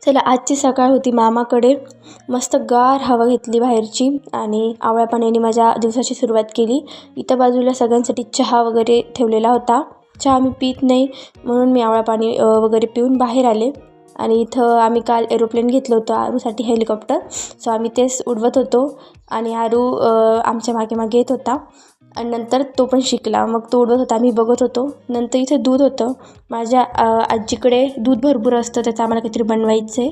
चला, आजची सकाळ होती मामाकडे. मस्त गार हवा घेतली बाहेरची आणि आवळ्या पाण्याने माझ्या दिवसाची सुरुवात केली. इथं बाजूला सगळ्यांसाठी चहा वगैरे ठेवलेला होता. चहा मी पीत नाही म्हणून मी आवळा पाणी वगैरे पिऊन बाहेर आले. आणि इथं आम्ही काल एरोप्लेन घेतलं होतं आरूसाठी हेलिकॉप्टर. सो आम्ही तेच उडवत होतो आणि आरू आमच्या मागे मागे येत होता. आणि नंतर तो पण शिकला. मग तो उडवत होता, आम्ही बघत होतो. नंतर इथे दूध होतं. माझ्या आजीकडे दूध भरपूर असतं, त्याचं आम्हाला काहीतरी बनवायचं आहे.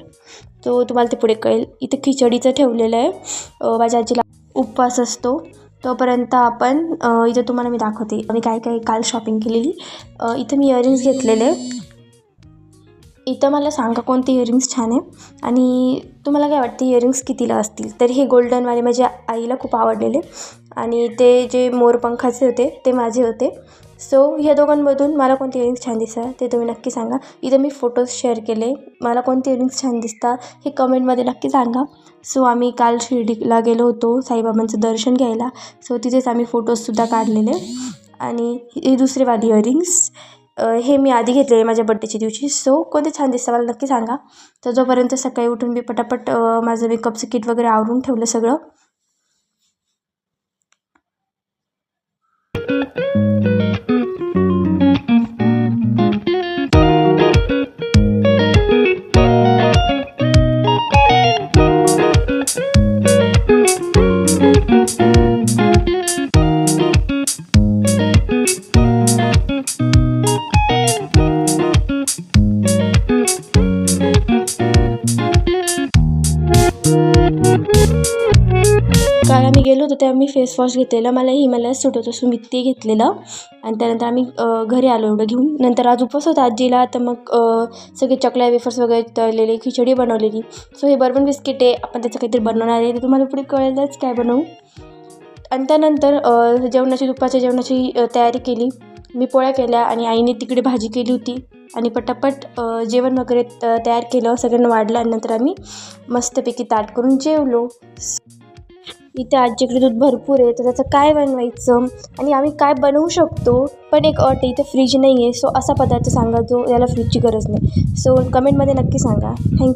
तो तुम्हाला ते पुढे कळेल. इथे खिचडीचं ठेवलेलं आहे. माझ्या आजीला उपवास असतो. तोपर्यंत आपण इथे तुम्हाला मी दाखवते मी काय काय काल शॉपिंग केलेली. इथं मी इयरिंग्स घेतलेले. इथं मला सांगा कोणते इयरिंग्स छान आहे आणि तुम्हाला काय वाटते इयरिंग्स कितीला असतील. तर हे गोल्डनवाले माझ्या आईला खूप आवडलेले आणि ते जे मोरपंखाचे होते ते माझे होते. सो ह्या दोघांमधून मला कोणते इयरिंग्स छान दिसतात ते तुम्ही नक्की सांगा. इथं मी फोटोज शेअर केले. मला कोणते इयरिंग्स छान दिसतात हे कमेंटमध्ये नक्की सांगा. सो आम्ही काल शिर्डीला गेलो होतो साईबाबांचं दर्शन घ्यायला. सो तिथेच आम्ही फोटोजसुद्धा काढलेले. आणि हे दुसरे वाले इयरिंग्स हे मी आधी घेतलेले माझ्या बड्डेच्या दिवशी. सो कोणते छान दिसतं मला नक्की सांगा. तर जोपर्यंत सकाळी उठून मी पटापट माझं मेकअपचं किट वगैरे आवरून ठेवलं सगळं. काल आम्ही गेलो होतो तेव्हा मी फेस वॉश घेतलेला. मला हिमालयात सूट होतं सो मी ते घेतलेलं. आणि त्यानंतर आम्ही घरी आलो एवढं घेऊन. नंतर आज उपवास होता आजीला, तर मग सगळे चकल्या वेफर्स वगैरे तळलेले, खिचडी बनवलेली. सो हे बर्बन बिस्किट आहे, आपण त्याचं काहीतरी बनवणार आहे, ते तुम्हाला पुढे कळेलच काय बनवू. आणि त्यानंतर दुपारच्या जेवणाची तयारी केली. मी पोळ्या केल्या आणि आईने तिकडे भाजी केली होती आणि पटापट जेवण वगैरे तयार केलं, सगळ्यांना वाढलं आणि नंतर आम्ही मस्तपैकी ताट करून जेवलो. इथे आजीकडे दूध भरपूर आहे, तर त्याचं काय बनवायचं आणि आम्ही काय बनवू शकतो. पण एक अट आहे, इथे फ्रीज नाही आहे. सो असा पदार्थ सांगा जो याला फ्रीजची गरज नाही. सो कमेंटमध्ये नक्की सांगा. थँक्यू.